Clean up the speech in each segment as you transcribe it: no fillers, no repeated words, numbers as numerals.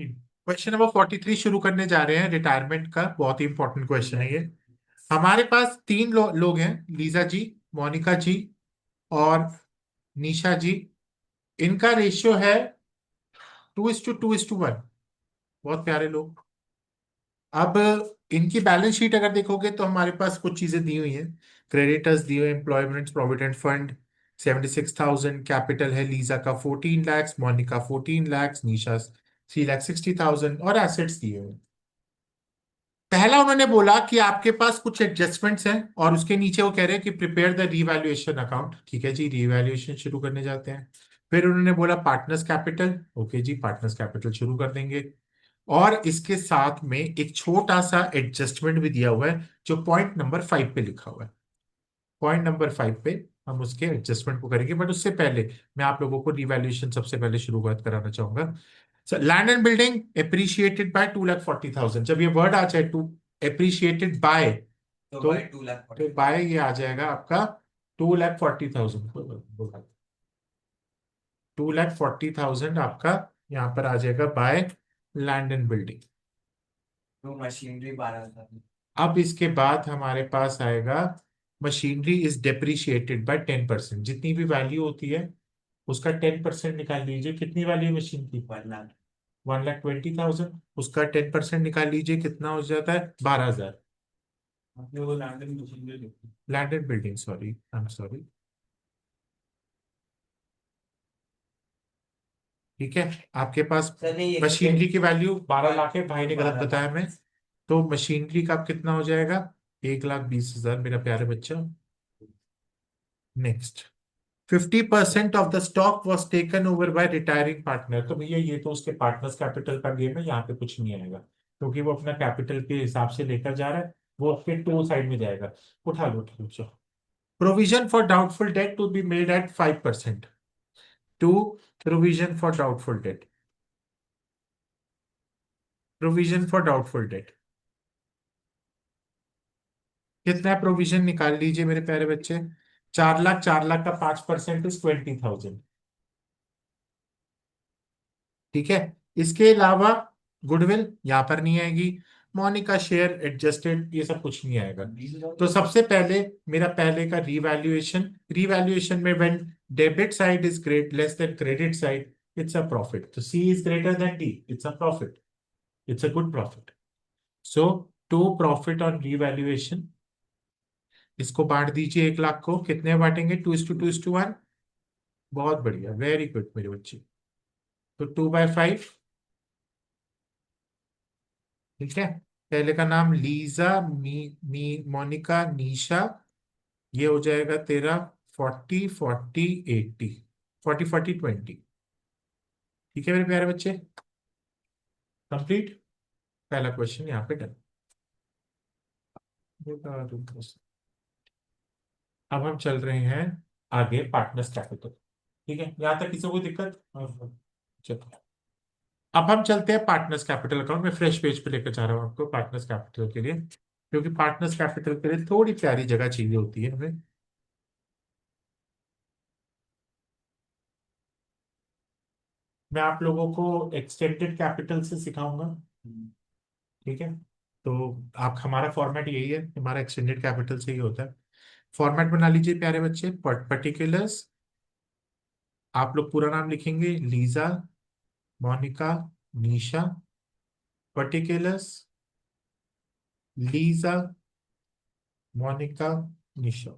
Question number 43 शुरू करने जा रहे हैं, रिटायरमेंट का बहुत ही इंपॉर्टेंट क्वेश्चन है ये। हमारे पास तीन लोग हैं, लीजा जी, मोनिका जी और निशा जी। इनका रेशियो है 2:2:1। बहुत प्यारे लोग। अब इनकी बैलेंस शीट अगर देखोगे तो हमारे पास कुछ चीजें दी हुई हैं। क्रेडिटर्स दिए हुए, एम्प्लॉयमेंट प्रोविडेंट फंड 76,000, कैपिटल है लीजा का 14 लाख, मोनिका 14 लाख, निशा 3,60,000 और एसेट्स दिए हुए हैं। पहला उन्होंने बोला कि आपके पास कुछ एडजस्टमेंट्स हैं और उसके नीचे वो कह रहे हैं कि प्रिपेयर द रीवैल्यूएशन अकाउंट। ठीक है जी, रीवैल्यूएशन शुरू करने जाते हैं। फिर उन्होंने बोला पार्टनर्स कैपिटल। ओके जी, पार्टनर्स कैपिटल शुरू कर देंगे। और इसके साथ में एक छोटा सा एडजस्टमेंट भी दिया हुआ है जो पॉइंट नंबर 5 पे लिखा हुआ है। पॉइंट नंबर 5 पे हम उसके एडजस्टमेंट को करेंगे, बट उससे पहले मैं आप लोगों को रिवैल्यूएशन सबसे पहले शुरुआत कराना चाहूंगा। Land and building appreciated by 2,40,000। जब ये वर्ड आ जाए टू एप्रिशिएटेड बाय, तो बाय ये आ जाएगा आपका 2,40,000। 2,40,000 आपका यहाँ पर आ जाएगा बाय लैंड एंड बिल्डिंग। तो मशीनरी 12,000। अब इसके बाद हमारे पास आएगा मशीनरी इज डेप्रिशिएटेड बाय 10%। जितनी भी वैल्यू होती है उसका 10% निकाल लीजिए। कितनी वैल्यू मशीन की? 1 लाख। 1,20,000। उसका 10% निकाल लीजिए, कितना हो जाता है? 12,000। आपने वो लैंड एंड मशीनरी लिखी। Land and building, sorry, I am sorry. ठीक है, आपके पास चलिए मशीनरी की वैल्यू 12 लाख है, भाई ने गलत 12 बताया मैं। तो मशीनरी का कितना हो जाएगा? 1,20,000 मेरा प्यारे बच्चा। Next, 50% of the stock was taken over by retiring partner. तो भैया ये तो उसके पार्टनर्स कैपिटल का गेम है, यहाँ पे कुछ नहीं आएगा क्योंकि वो अपना कैपिटल के हिसाब से लेकर जा रहा है। वो आपके टू साइड में जाएगा। उठा लो चलो। Provision for doubtful debt to be made at 5%। To provision for doubtful debt, provision for doubtful debt कितना प्रोविजन निकाल लीजिए मेरे प्यारे बच्चे। 4 लाख, 4 लाख का 5% इज 20,000। ठीक है, इसके अलावा गुडविल यहां पर नहीं आएगी। मोनिका शेयर एडजस्टेड, ये सब कुछ नहीं आएगा। तो सबसे पहले मेरा पहले का रिवैल्यूएशन, रिवैल्यूएशन में when debit side is great less than credit side, it's a profit. तो C is greater than D, it's a profit, it's a good profit. So to profit on revaluation, इसको बांट दीजिए 1 लाख को। कितने बांटेंगे? 2:2:1। बहुत बढ़िया, वेरी गुड मेरे बच्चे। तो 2/5। ठीक है, पहले का नाम लीजा, मोनिका, निशा। ये हो जाएगा तेरा 40, 40, 80, 40, 40, 20। ठीक है मेरे प्यारे बच्चे, कंप्लीट। पहला क्वेश्चन यहाँ पे डन। अब हम चल रहे हैं आगे, पार्टनर्स कैपिटल। ठीक है, यहाँ तक किसी को कोई दिक्कत? चलो, अब हम चलते हैं पार्टनर्स कैपिटल अकाउंट में। फ्रेश पेज पे लेकर जा रहा हूँ आपको पार्टनर्स कैपिटल के लिए, क्योंकि पार्टनर्स कैपिटल के लिए थोड़ी प्यारी जगह चाहिए होती है हमें। मैं आप लोगों को एक्सटेंडेड कैपिटल से सिखाऊंगा। ठीक है, तो आप, हमारा फॉर्मेट यही है, हमारा एक्सटेंडेड कैपिटल से ही होता है। फॉर्मेट बना लीजिए प्यारे बच्चे। पर्टिकुलर्स, आप लोग पूरा नाम लिखेंगे, लीजा, मोनिका, निशा। पर्टिकुलर्स, लीजा, मोनिका, निशा।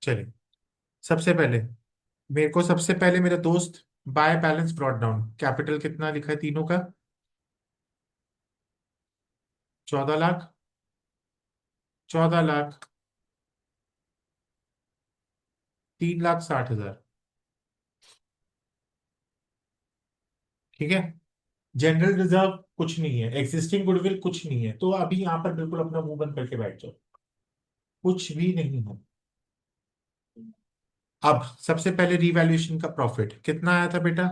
चलिए, सबसे पहले मेरे को, सबसे पहले मेरा दोस्त by balance brought down, capital कितना लिखा है तीनों का? 14 लाख, 14 लाख, 3,60,000। ठीक है, जनरल रिजर्व कुछ नहीं है, एग्जिस्टिंग गुडविल कुछ नहीं है, तो अभी यहां पर बिल्कुल अपना मुंह बंद करके बैठ जाओ, कुछ भी नहीं है। अब सबसे पहले रिवैल्यूएशन का प्रॉफिट कितना आया था बेटा?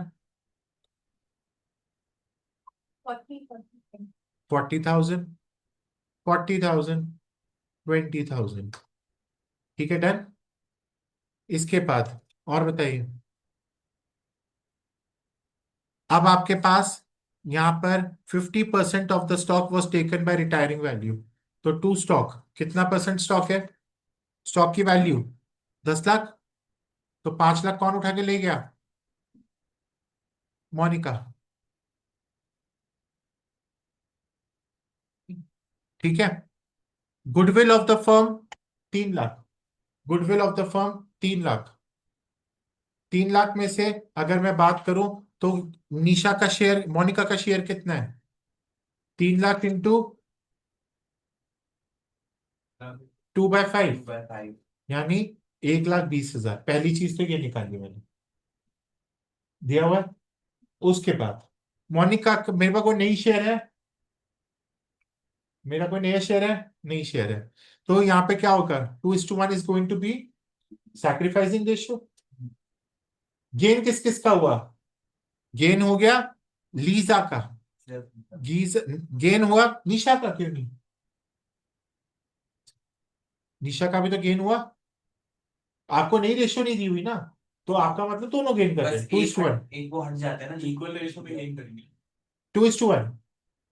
40। 40,000। 40,000, 20,000। ठीक है, डन। इसके बाद और बताइए। अब आपके पास यहां पर 50% of the stock was taken by retiring value. तो टू स्टॉक, कितना परसेंट स्टॉक है? स्टॉक की वैल्यू 10 लाख। तो 5 लाख कौन उठा के ले गया? मोनिका। ठीक है। Goodwill of the firm 3 lakh. Goodwill of the firm 3 lakh. 3 lakh में से अगर मैं बात करूं तो निशा का शेयर, मोनिका का शेयर कितना है? 3 लाख इंटू 2/5, 2/5। यानी 1,20,000। पहली चीज तो ये निकाली मैंने, दिया हुआ है। उसके बाद मोनिका मेरे पास कोई नई शेयर है? मेरा कोई नया शेयर है? नई शेयर है। तो यहाँ पे क्या होगा? 2:1 is going to be sacrificing ratio. Gain किस किस का हुआ? गेन हो गया लीजा का, गीज गेन हुआ निशा का, क्यों नहीं? निशा का भी तो गेन हुआ। आपको नई रेशियो नहीं दी हुई ना, तो आपका मतलब दोनों गेन कर रहे बस हैं। टू एक इज टू वन। एक वो हट जाता है ना, इक्वल रेशो में गेन करेंगे। 2:1।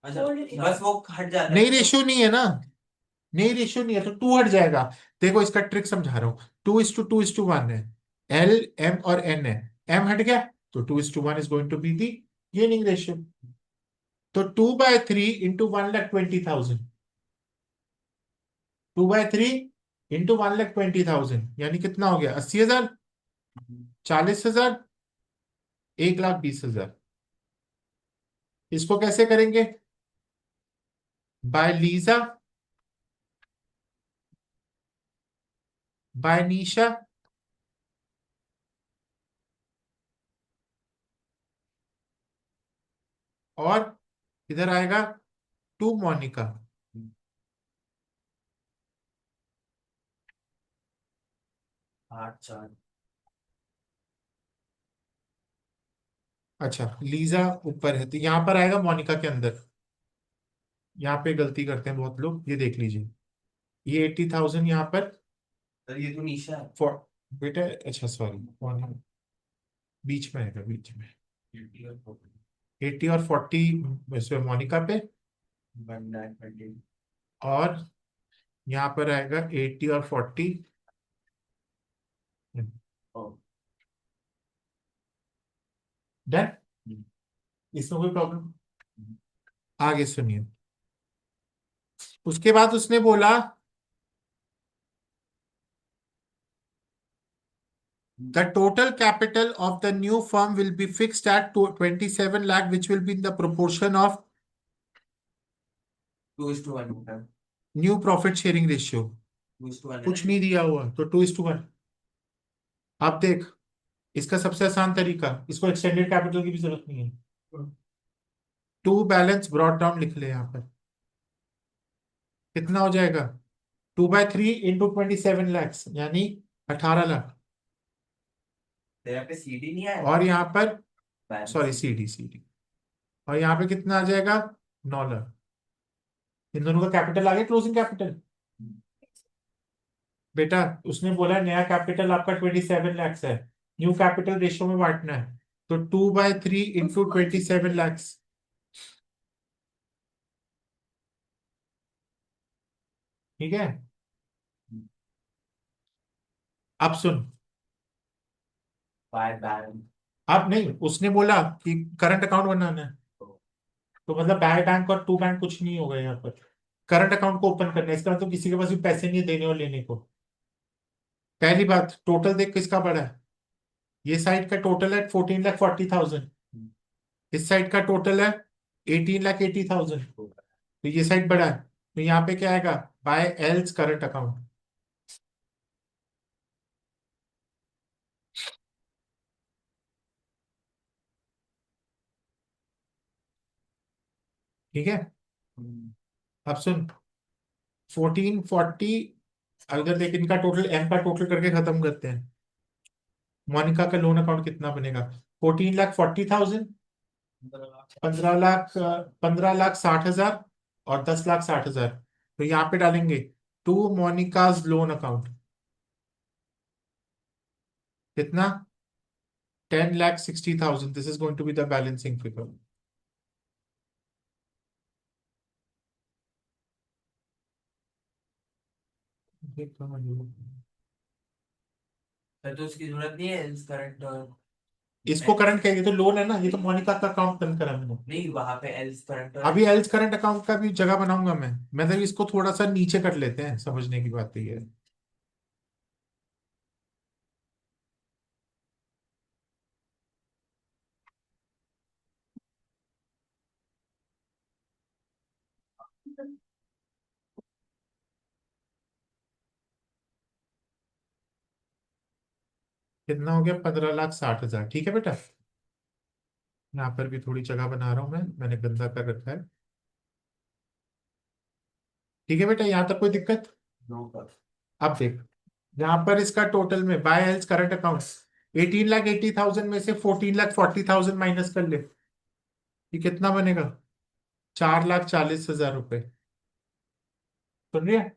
अच्छा, बस वो हट जाता है नई तो। रेशियो नहीं है ना, नई रेशियो नहीं है तो टू हट जाएगा। देखो इसका ट्रिक समझा रहा हूं। 2:2:1 है, एल एम और एन है। एम हट गया तो 2:1 is going to be the gaining ratio. तो 2/3 इंटू 1,20,000, 2/3 इंटू 1,20,000 यानी कितना हो गया? 80,000, 40,000, 1,20,000। इसको कैसे करेंगे? बाय लीजा, बाय नीशा, और इधर आएगा टू मोनिका। 8/4। अच्छा, लीजा ऊपर है तो यहां पर आएगा मोनिका के अंदर। यहाँ पे गलती करते हैं बहुत लोग, ये देख लीजिए। ये 80,000 यहाँ पर सर ये तो निशा है। फॉर बेटा, अच्छा सॉरी, बीच में आएगा, बीच में। 80 और 40 इसमें मोनिका पे, 1/20। और यहाँ पर आएगा 80 और 40। डन। इसमें कोई प्रॉब्लम? आगे सुनिए। उसके बाद उसने बोला the total capital of the new firm will be fixed at 27 lakh, which will be in the proportion of 2:1 होता है। new profit sharing ratio। 2:1 है कुछ ना? नहीं दिया हुआ तो 2:1। अब देख, इसका सबसे आसान तरीका, इसको एक्सटेंडेड कैपिटल की भी जरूरत नहीं है। टू बैलेंस ब्रॉट डाउन लिख ले यहाँ पर। कितना हो जाएगा? 2/3 इंटू 27 लैक्स, यानी 18 लाख। तो यहाँ पे सीडी नहीं आया। और यहाँ पर balance sorry, sheet. CD CD. और यहाँ पे कितना आ जाएगा? 9 लाख। इन दोनों का कैपिटल आ गया, क्लोजिंग कैपिटल। बेटा उसने बोला नया कैपिटल आपका 27 लैक्स है, न्यू कैपिटल रेशियो में बांटना है। तो 2/3 इंटू 27 लैक्स। ठीक है। अब सुन। By balance. अब नहीं, उसने बोला कि करंट अकाउंट बनाना है, तो मतलब बाय बैंक और टू बैंक कुछ नहीं होगा यहाँ पर। करंट अकाउंट को ओपन करना है, इसका मतलब किसी के पास भी पैसे नहीं है देने और लेने को। पहली बात, टोटल देख किसका बड़ा है। ये साइड का टोटल है 14,40,000, इस साइड का टोटल है 18,80,000। तो ये साइड बड़ा है, तो यहाँ पे क्या आएगा? By L's current account. ठीक है। अब सुन, 1440, अगर देख इनका टोटल, एम का टोटल करके खत्म करते हैं। मोनिका का लोन अकाउंट कितना बनेगा? 14,40,000, 15,60,000 और 10,60,000। तो यहाँ पे डालेंगे टू मोनिकाज लोन अकाउंट। कितना? 10,60,000। This is going to be the balancing figure. तो उसकी जरूरत नहीं है इस करंट और इसको करंट कहेंगे तो लोन है ना, ये तो मोनिका का अकाउंट बंद करा मैंने। नहीं, वहां पे एल्स करंट और अभी एल्स करंट अकाउंट का भी जगह बनाऊंगा मैं। मतलब इसको थोड़ा सा नीचे कर लेते हैं, समझने की बात ये है। कितना हो गया? 15,60,000। ठीक है बेटा। यहाँ पर भी थोड़ी जगह बना रहा हूं मैं, मैंने गंदा कर रखा है। ठीक है बेटा, यहाँ तक कोई दिक्कत? नो पर। अब देख, यहाँ पर इसका टोटल में बाय एल्स करंट अकाउंट 18,80,000 में से 14,40,000 माइनस कर ले। ये कितना बनेगा? 4,40,000 रुपए। सुन रही है?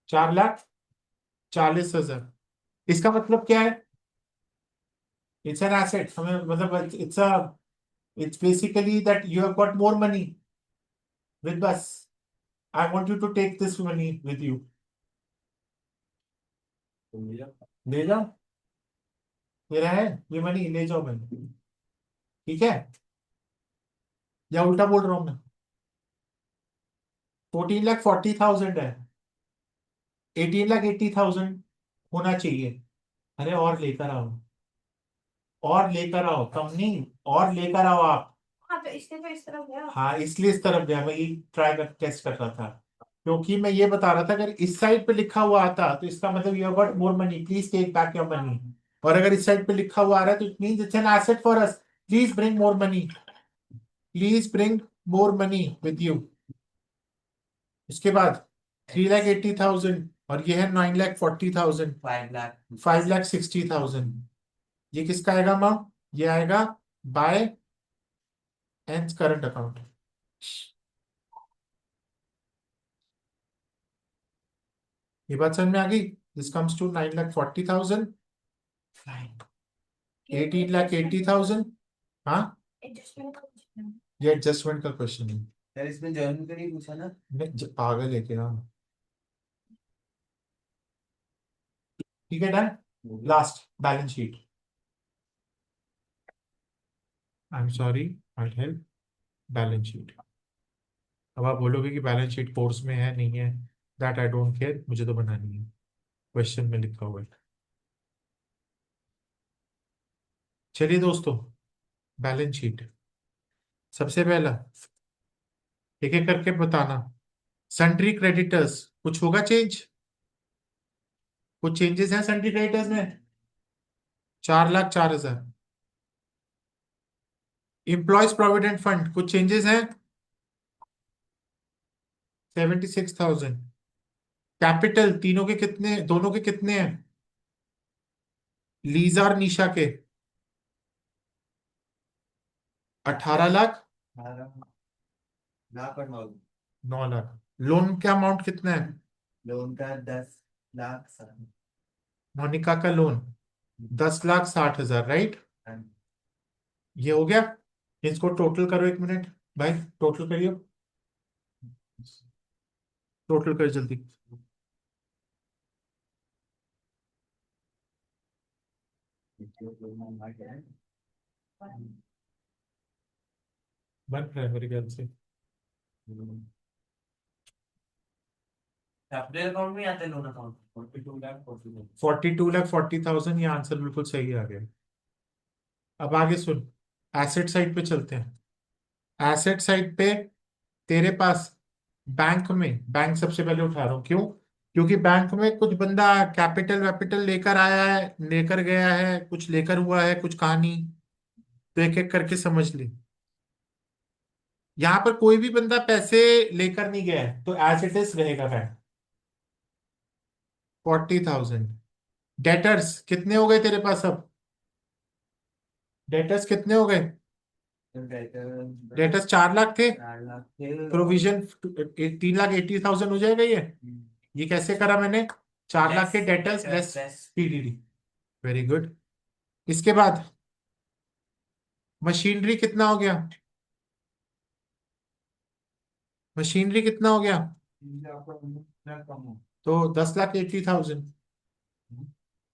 4,40,000। इसका मतलब क्या है? It's an asset. हमें मतलब it's basically that you have got more money with bus. I want you to take this money with you. ले जाओ, मेरा है ये मनी, ले जाओ मैं। ठीक है? या उल्टा बोल रहा हूं मैं? 14,40,000 है, 18,80,000 होना चाहिए। अरे और लेकर आओ, और लेकर आओ, कम नहीं, और लेकर आओ आप। हाँ तो इसलिए तो इस तरफ गया। हाँ इसलिए इस तरफ गया, मैं ये ट्राई कर टेस्ट कर रहा था। क्योंकि मैं ये बता रहा था अगर इस साइड पे लिखा हुआ आता तो इसका मतलब you have got more money, please take back your money. और अगर इस साइड पे लिखा हुआ आ रहा है तो it means it's an asset for us, please bring more money, please bring more money with you. इसके बाद 3,80,000 और ये है 9,40,000। 5 लाख। 5,60,000। ये किसका आएगा अमाउंट? ये आएगा बाय एंड करंट अकाउंट। ये बात समझ में आ गई? This comes to 9,40,000, 18,80,000। हाँ, ये एडजस्टमेंट का क्वेश्चन है। सर इसमें जर्नल का नहीं पूछा ना? पागल है क्या? ठीक है, done. Last, balance sheet. I am sorry, I help. Balance sheet. अब आप बोलोगे कि बैलेंस शीट कोर्स में है नहीं है, दैट आई डोंट केयर, मुझे तो बनानी है। क्वेश्चन में लिखा हुआ है। चलिए दोस्तों, बैलेंस शीट। सबसे पहला एक एक करके बताना। सन्ड्री क्रेडिटर्स, कुछ होगा चेंज? कुछ चेंजेस हैं सन्ड्री क्रेडिटर्स में? 4,04,000। एम्प्लॉयज प्रोविडेंट फंड, कुछ चेंजेस हैं? 76,000। कैपिटल तीनों के कितने, दोनों के कितने हैं? लीजा और निशा के 18,00,000। 12 लाख और 9। 9,00,000। लोन का अमाउंट कितना है? लोन का 10 लाख 7। मोनिका का लोन 10,60,000, राइट? ये हो गया। इसको टोटल करो, एक मिनट भाई, टोटल करियो, टोटल कर जल्दी। बन रहा है मेरे ख्याल से। कैपिटल अकाउंट में आते हैं लोन अकाउंट 42 लाख 40। 42,40,000, ये आंसर बिल्कुल सही आ गया। अब आगे सुन, एसेट साइड पे चलते हैं। एसेट साइड पे तेरे पास बैंक में, बैंक सबसे पहले उठा रहा हूं, क्यों? क्योंकि बैंक में कुछ बंदा कैपिटल वैपिटल लेकर आया है, लेकर गया है, कुछ लेकर हुआ है, कुछ कहानी। तो एक एक करके समझ ले। यहां पर कोई भी बंदा पैसे लेकर नहीं गया है तो एज इट इज रहेगा बैंक। 40,000। डेटर्स कितने हो गए तेरे पास अब? डेटर्स कितने हो गए? डेटर्स 4 लाख थे, 4 लाख थे। प्रोविजन 3,80,000 हो जाएगा ये कैसे करा मैंने? 4 लाख के debtors less PDD. Very good. इसके बाद मशीनरी कितना हो गया? मशीनरी कितना हो गया? तो 10,80,000,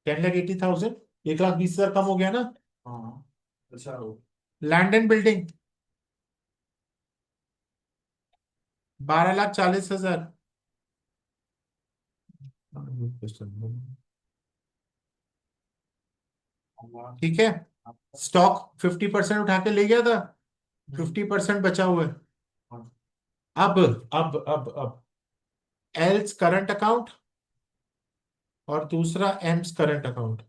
10,80,000, 1,20,000 कम हो गया ना? हाँ अच्छा हो। Land and building 12,40,000। ठीक है। स्टॉक 50% उठा के ले गया था, 50% बचा हुआ है। अब एल्स करंट अकाउंट और दूसरा एम्स करंट अकाउंट,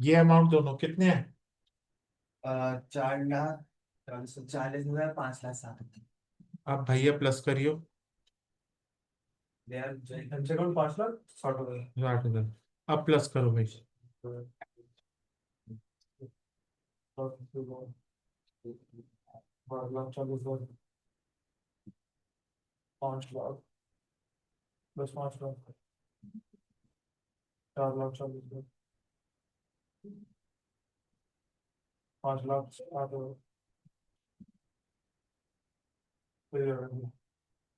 ये अमाउंट दोनों कितने हैं? 4,40,000, 5,60,000। अब भैया प्लस करियो। यार कम से कम 5,60,000। 60,000। अब प्लस करो भाई। 12,40,000, 5 लाख, बस 5 लाख, 4,40,000, 5,60,000।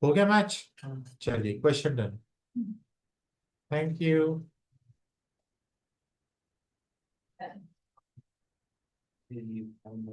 हो गया मैच? चलिए क्वेश्चन डन। Thank you.